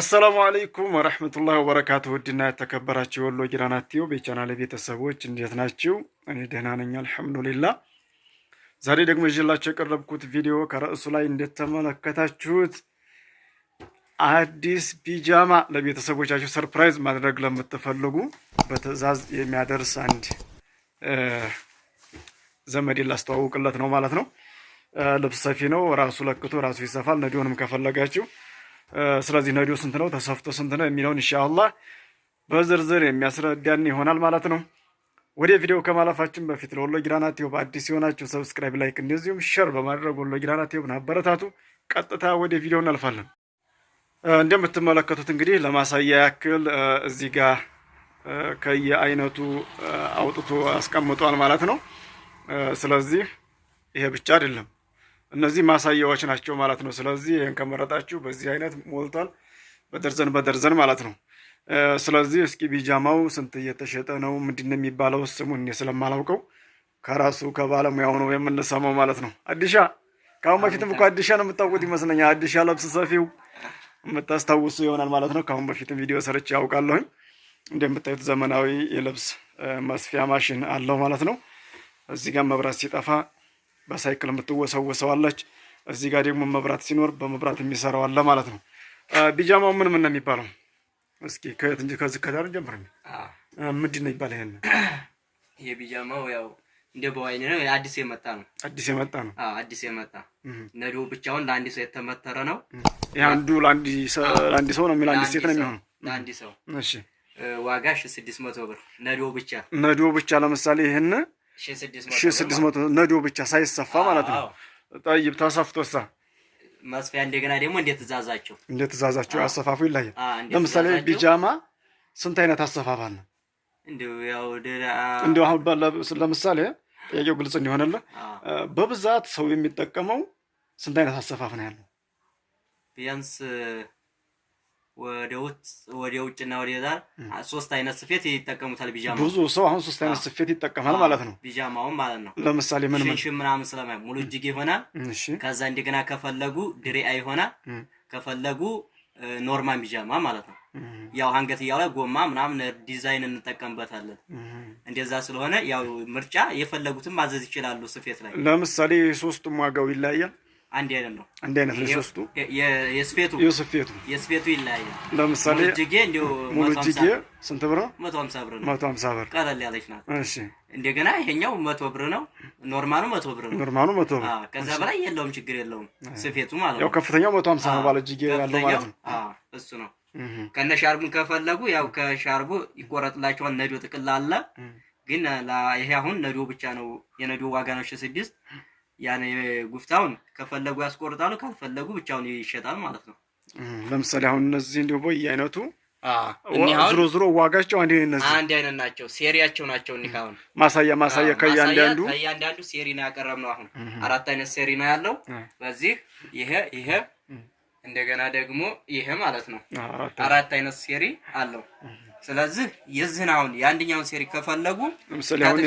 አሰላሙ አለይኩም ወራህመቱላሂ ወበረካቱሁ። ውድና የተከበራችሁ ወሎ ጊራና ቲዩብ የቻናሌ ቤተሰቦች እንዴት ናችሁ? እኔ ደህና ነኝ አልሐምዱሊላህ። ዛሬ ደግሞ ይዤላችሁ የቀረብኩት ቪዲዮ ከርዕሱ ላይ እንደተመለከታችሁት አዲስ ፒጃማ ለቤተሰቦቻችሁ ሰርፕራይዝ ማድረግ ለምትፈልጉ በትዕዛዝ የሚያደርስ አንድ ዘመዴን ላስተዋውቅለት ነው ማለት ነው። ልብስ ሰፊ ነው፣ ራሱ ለክቶ ራሱ ይሰፋል። ነዲውንም ከፈለጋችሁ ስለዚህ ነዲው ስንት ነው ተሰፍቶ ስንት ነው የሚለውን ኢንሻአላህ በዝርዝር የሚያስረዳን ይሆናል ማለት ነው። ወደ ቪዲዮ ከማለፋችን በፊት ለወሎ ጊራና ቲዩብ አዲስ የሆናችሁ ሰብስክራይብ፣ ላይክ እንደዚሁም ሼር በማድረግ ወሎ ጊራና ቲዩብን አበረታቱ። ቀጥታ ወደ ቪዲዮ እናልፋለን። እንደምትመለከቱት እንግዲህ ለማሳያ ያክል እዚህ ጋር ከየአይነቱ አውጥቶ አስቀምጧል ማለት ነው። ስለዚህ ይሄ ብቻ አይደለም፣ እነዚህ ማሳያዎች ናቸው ማለት ነው። ስለዚህ ይሄን ከመረጣችሁ በዚህ አይነት ሞልቷል፣ በደርዘን በደርዘን ማለት ነው። ስለዚህ እስኪ ቢጃማው ስንት እየተሸጠ ነው ምንድነው የሚባለው ስሙን እኔ ስለማላውቀው ከራሱ ከባለሙያው ነው የምንሰማው ማለት ነው። አዲሻ ካሁን በፊትም እኮ አዲሻ ነው የምታውቁት ይመስለኛል። አዲሻ ልብስ ሰፊው የምታስታውሱ ይሆናል ማለት ነው። ካሁን በፊትም ቪዲዮ ሰርቼ ያውቃለሁኝ። እንደምታዩት ዘመናዊ የልብስ መስፊያ ማሽን አለው ማለት ነው። እዚህ ጋር መብራት ሲጠፋ በሳይክል የምትወሰወሰዋለች። እዚህ ጋር ደግሞ መብራት ሲኖር በመብራት የሚሰራው አለ ማለት ነው። ቢጃማው ምን ነው የሚባለው? እስኪ ከየት እንጂ ከዚህ ከዳር ጀምር። ምንድን ነው ይባላል? ይሄን ይሄ ቢጃማው ያው እንደ በዋይን ነው፣ አዲስ የመጣ ነው። አዲስ የመጣ ነው። አዲስ የመጣ ነዲው ብቻውን ለአንድ ሰው የተመተረ ነው። ይሄ አንዱ ለአንድ ሰው ነው የሚለው፣ አንድ ሴት ነው የሚሆነው ለአንድ ሰው። እሺ ዋጋ 1600 ብር ነዲው ብቻ። ለምሳሌ ይሄን 1600 ነዲው ብቻ ሳይሰፋ ማለት ነው። ጠይብ ተሰፍቶሳ መስፊያ እንደገና ደግሞ እንደ ትእዛዛቸው አሰፋፉ ይለያል። ለምሳሌ ቢጃማ ስንት አይነት አሰፋፍ አለ? እንደው አሁን ለምሳሌ ጥያቄው ግልጽ እንዲሆንልህ በብዛት ሰው የሚጠቀመው ስንት አይነት አሰፋፍ ነው ያለው? ቢያንስ ወደ ውጭና ወደ ዳር ሶስት አይነት ስፌት ይጠቀሙታል። ቢጃማው ብዙ ሰው አሁን ሶስት አይነት ስፌት ይጠቀማል ማለት ነው። ቢጃማው ማለት ነው። ለምሳሌ ምን ምናምን ስለማይ ሙሉ እጅጌ ይሆናል። ከዛ እንደገና ከፈለጉ ድሪያ ይሆናል፣ ከፈለጉ ኖርማል ቢጃማ ማለት ነው። ያው አንገትያው ላይ ጎማ ምናምን ዲዛይን እንጠቀምበታለን። እንደዛ ስለሆነ ያው ምርጫ የፈለጉትን ማዘዝ ይችላሉ። ስፌት ላይ ለምሳሌ ሶስቱም ዋጋው ይለያያል። አንድ አይነት ነው። አንድ አይነት ነው ሶስቱ። የስፌቱ ይለያያል። ለምሳሌ ሙሉ እጅጌ ስንት ብር ነው? 150 ብር ነው። 150 ብር ቀለል ያለች ናት። እሺ እንደገና ይሄኛው 100 ብር ነው። ኖርማሉ 100 ብር ነው። ኖርማሉ 100 ብር። ከዛ በላይ የለውም፣ ችግር የለውም። ስፌቱ ማለት ነው። ያው ከፍተኛው 150 ነው ባለ እጅጌ ያለው ማለት ነው። እሱ ነው። ከነ ሻርቡን ከፈለጉ ያው ከሻርቡ ይቆረጥላቸዋል። ነዶ ጥቅል አለ። ግን ይሄ አሁን ነዶ ብቻ ነው። የነዶ ዋጋ ነው 6 ያኔ ጉፍታውን ከፈለጉ ያስቆርጣሉ፣ ካልፈለጉ ብቻውን ይሸጣል ማለት ነው። ለምሳሌ አሁን እነዚህ እንደው በየአይነቱ ዝሮ ዋጋቸው አንድ አይነት ናቸው። ሴሪያቸው ናቸው። እንካውን ማሳያ ከያንዳንዱ ሴሪ ነው ያቀረብነው። አሁን 4 አይነት ሴሪ ነው ያለው። በዚህ ይሄ እንደገና ደግሞ ይሄ ማለት ነው 4 አይነት ሴሪ አለው። ስለዚህ የዚህን አሁን የአንደኛውን ሴሪ ከፈለጉ ለምሳሌ አሁን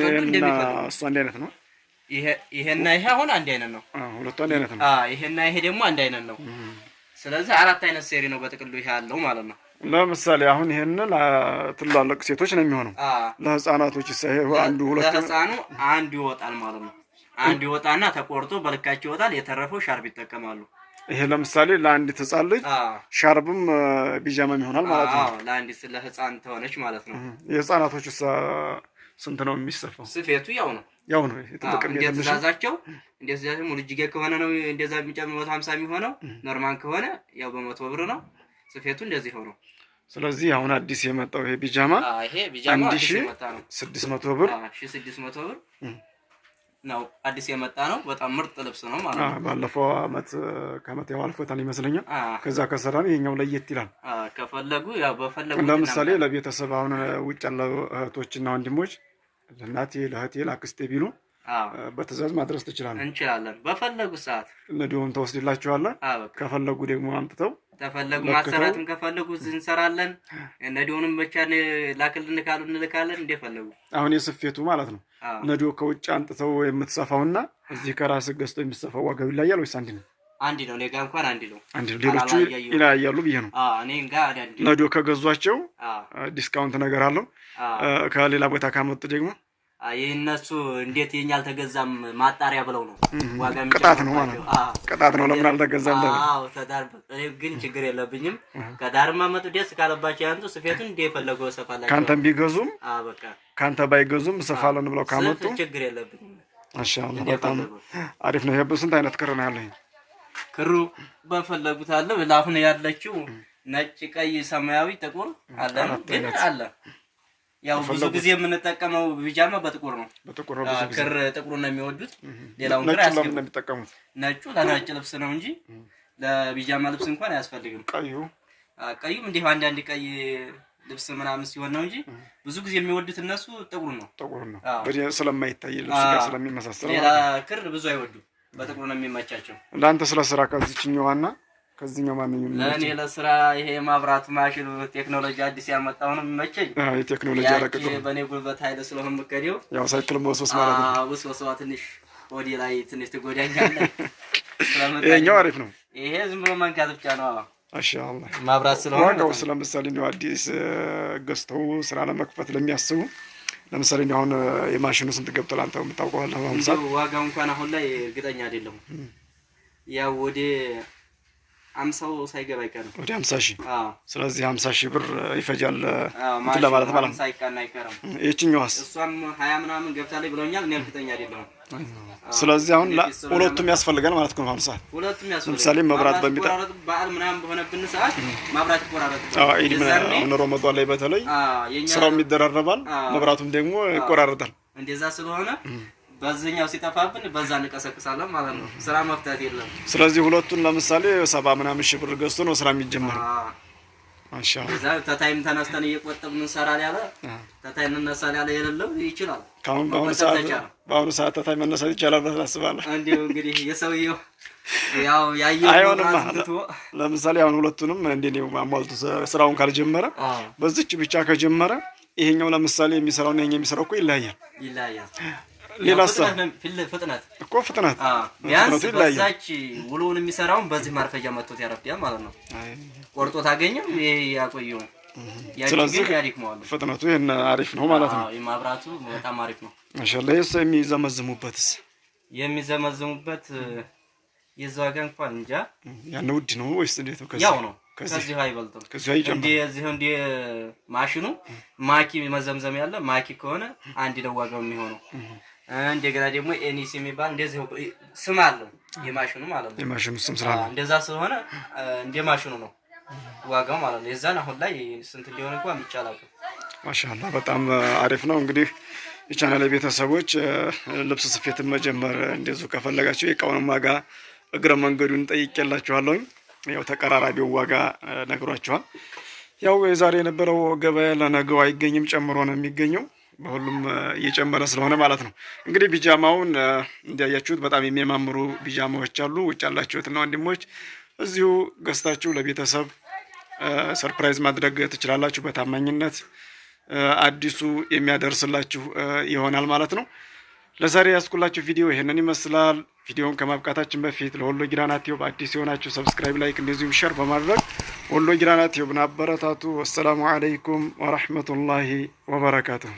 እሱ አንድ አይነት ነው። ይሄና ይሄ አሁን አንድ አይነት ነው። ሁለቱ አንድ አይነት ነው። ይሄና ይሄ ደግሞ አንድ አይነት ነው። ስለዚህ 4 አይነት ሴሪ ነው በጥቅሉ ይሄ ያለው ማለት ነው። ለምሳሌ አሁን ይሄን ለትላልቅ ሴቶች ነው የሚሆነው። ለህፃናቶች ሳይሆን አንዱ ሁለት ለህፃኑ አንዱ ይወጣል ማለት ነው። አንዱ ይወጣና ተቆርጦ በልካቸው ይወጣል። የተረፈው ሻርብ ይጠቀማሉ። ይሄ ለምሳሌ ለአንድ ህፃን ልጅ ሻርብም ቢጃማም ይሆናል ማለት ነው። ለአንድ ለህፃን ተሆነች ማለት ነው። የህፃናቶች ስንት ነው የሚሰፋው? ስፌቱ ያው ነው። የተጠቀመ እንደዛዛቸው እንደዛዛቸው ሙሉ እጅጌ ከሆነ ነው እንደዛ የሚጨምረው 150 የሚሆነው። ኖርማል ከሆነ ያው በ100 ብር ነው ስፌቱ እንደዚህ ሆኖ። ስለዚህ አሁን አዲስ የመጣው ይሄ ቢጃማ ይሄ ቢጃማ 1600 ብር 1600 ብር ነው። አዲስ የመጣ ነው። በጣም ምርጥ ልብስ ነው ማለት ነው። ባለፈው አመት ከመት ያው አልፎታል ይመስለኛል። ከዛ ከሰራን ይሄኛው ለየት ይላል። ከፈለጉ ያው በፈለጉ ለምሳሌ ለቤተሰብ አሁን ውጭ ያለው እህቶችና ወንድሞች ለእናቴ ለእህቴ ለአክስቴ ቢሉ በትዕዛዝ ማድረስ እንችላለን። በፈለጉ ሰዓት ነዲውን ተወስድላቸዋለን። ከፈለጉ ደግሞ አምጥተው ተፈለጉ ማሰራትም ከፈለጉ እንሰራለን። ነዲውንም ብቻ ላክልን ካሉ እንልካለን እንደፈለጉ። አሁን የስፌቱ ማለት ነው። ነዲው ከውጭ አንጥተው የምትሰፋውና እዚህ ከራስ ገዝተው የሚሰፋው ዋጋው ይለያል ወይስ አንድ ነው? አንድ ነው። እኔ ጋር እንኳን አንድ ነው። ሌሎቹ ይለያያሉ ብዬ ነው። እኔ ጋር አንድ ነው። ነዶ ከገዟቸው ዲስካውንት ነገር አለው። ከሌላ ቦታ ካመጡ ደግሞ የእነሱ እንዴት የኛ አልተገዛም ማጣሪያ ብለው ነው ዋጋ ቅጣት ነው ማለት ነው። ቅጣት ነው ለምን አልተገዛም? ተዳር ግን ችግር የለብኝም። ከዳርማ መጡ ደስ ካለባቸው ያንቱ ስፌቱን እንደ የፈለገው ሰፋላቸው። ካንተም ቢገዙም በቃ ካንተ ባይገዙም ሰፋለን ብለው ካመጡ ችግር የለብኝም። ማሻአላህ በጣም አሪፍ ነው። ይሄ ስንት አይነት ክር ነው ያለኝ? ክሩ በፈለጉት አለ። ለአሁን ያለችው ነጭ፣ ቀይ፣ ሰማያዊ፣ ጥቁር አለ ግን አለ። ያው ብዙ ጊዜ የምንጠቀመው ቢጃማ በጥቁር ነው። በጥቁር ነው። ብዙ ጊዜ ክር ጥቁር ነው የሚወዱት። ሌላውን ክር አያስፈልግም። የሚጠቀሙት ነጩ ለነጭ ልብስ ነው እንጂ ለቢጃማ ልብስ እንኳን አያስፈልግም። ቀዩም እንዲሁ አንዳንድ ቀይ ልብስ ምናምን ሲሆን ነው እንጂ ብዙ ጊዜ የሚወዱት እነሱ ጥቁር ነው። ጥቁር ነው በዚህ ስለማይታይ ልብስ ጋር ስለሚመሳሰል ሌላ ክር ብዙ አይወዱም። በጥቁር ነው የሚመቻቸው። ለአንተ ስለ ስራ ከዚህኛውና ከዚህኛው ማንኛውም ለኔ ለስራ ይሄ ማብራት ማሽን ቴክኖሎጂ አዲስ ያመጣው ነው የሚመቸኝ። የቴክኖሎጂ አረቀቀ በኔ ጉልበት ኃይል ስለሆነ መከዲው ያው ሳይክል መውሰስ ማለት ነው። ወስወስዋ ትንሽ ወዲ ላይ ትንሽ ትጎዳኛለህ። ይሄኛው አሪፍ ነው። ይሄ ዝም ብሎ መንካት ብቻ ነው። ማሻአላህ ማብራት ስለሆነ ዋጋው ስለምሳሌ ነው አዲስ ገዝተው ስራ ለመክፈት ለሚያስቡ ለምሳሌ ነው አሁን የማሽኑ ስንት ገብቷል አንተ የምታውቀው አለ? አሁን ዋጋው እንኳን አሁን ላይ እርግጠኛ አይደለሁም። ያው ወደ 50 ሳይገባ አይቀርም። ወደ 50,000 ስለዚህ 50,000 ብር ይፈጃል ለማለት ማለት ነው። ሳይቀና አይቀርም። እቺኛዋስ እሷም 20 ምናምን ገብታለች ብለውኛል። እኔ እርግጠኛ አይደለሁም። ስለዚህ አሁን ሁለቱም ያስፈልጋል ማለት ነው። 50 ሁለቱም ያስፈልጋል። ለምሳሌ መብራት በዓል ምናምን በሆነብን ሰዓት መብራት ይቆራረጣል። አሁን ረመዷን ላይ በተለይ ስራው ይደራረባል፣ መብራቱም ደግሞ ይቆራረጣል። እንደዛ ስለሆነ በዚህኛው ሲጠፋብን በዛ እንቀሰቅሳለን ማለት ነው። ስራ መፍታት የለም። ስለዚህ ሁለቱን ለምሳሌ 70 ምናምን ሺህ ብር ገዝቶ ነው ስራ የሚጀምረው። ማሻአላህ እዛ ተታይም ተነስተን እየቆጠብን እንሰራለን ያለ ተታይም እንነሳለን ያለ የሌለው ይችላል። በአሁኑ ሰዓት ተታይ መነሳት ይቻላል ብለህ ታስባለህ? እንግዲህ የሰውየው ያው ያየው አይሆንማ። ለምሳሌ አሁን ሁለቱንም እንደኔው አሟልቶ ስራውን ካልጀመረ በዚች ብቻ ከጀመረ ይሄኛው ለምሳሌ የሚሰራውና ይሄኛው የሚሰራው እኮ ይለያያል። ሌላ ፍጥነት እኮ ፍጥነት ቢያንስ በዛች ውሎውን የሚሰራውን በዚህ ማርፈጃ መጥቶት ያረፍዳል ማለት ነው። ቆርጦ ታገኘው ይሄ ያቆየው ስለዚህ ፍጥነቱ ይሄን አሪፍ ነው ማለት ነው። የማብራቱ በጣም አሪፍ ነው። ማሻአላህ የሚዘመዝሙበትስ የሚዘመዝሙበት የዛው ጋር እንኳን እንጃ ያን ውድ ነው ወይስ እንዴት ነው? ያው ነው ከዚህ አይበልጥም። እንደ ማሽኑ ማኪ መዘምዘም ያለ ማኪ ከሆነ አንድ ነው ዋጋው የሚሆነው። እንደገና ደግሞ ኤኒሲ የሚባል እንደዚህ ስም አለው የማሽኑ ማለት ነው። የማሽኑ ስም ስላለው እንደዛ ስለሆነ እንደ ማሽኑ ነው ዋጋው ማለት ነው። የዛን አሁን ላይ ስንት ሊሆን እንኳን ይቻላል። ማሻአላህ በጣም አሪፍ ነው። እንግዲህ የቻናሌ ቤተሰቦች ልብስ ስፌትን መጀመር እንደዚሁ ከፈለጋችሁ የእቃውን ዋጋ እግረ መንገዱን ጠይቄላችኋለሁ። ያው ተቀራራቢው ዋጋ ነግሯችኋል። ያው የዛሬ የነበረው ገበያ ለነገው አይገኝም፣ ጨምሮ ነው የሚገኘው። በሁሉም እየጨመረ ስለሆነ ማለት ነው። እንግዲህ ቢጃማውን እንዲያያችሁት በጣም የሚያማምሩ ቢጃማዎች አሉ። ውጭ ያላችሁትና ወንድሞች እዚሁ ገዝታችሁ ለቤተሰብ ሰርፕራይዝ ማድረግ ትችላላችሁ። በታማኝነት አዲሱ የሚያደርስላችሁ ይሆናል ማለት ነው። ለዛሬ ያስኩላችሁ ቪዲዮ ይሄንን ይመስላል። ቪዲዮውን ከማብቃታችን በፊት ለወሎ ጊራና ቲዩብ አዲስ የሆናችሁ ሰብስክራይብ፣ ላይክ እንደዚሁም ሼር በማድረግ ወሎ ጊራና ቲዩብን አበረታቱ። ወሰላሙ አለይኩም ወራህመቱላሂ ወበረካቱሁ።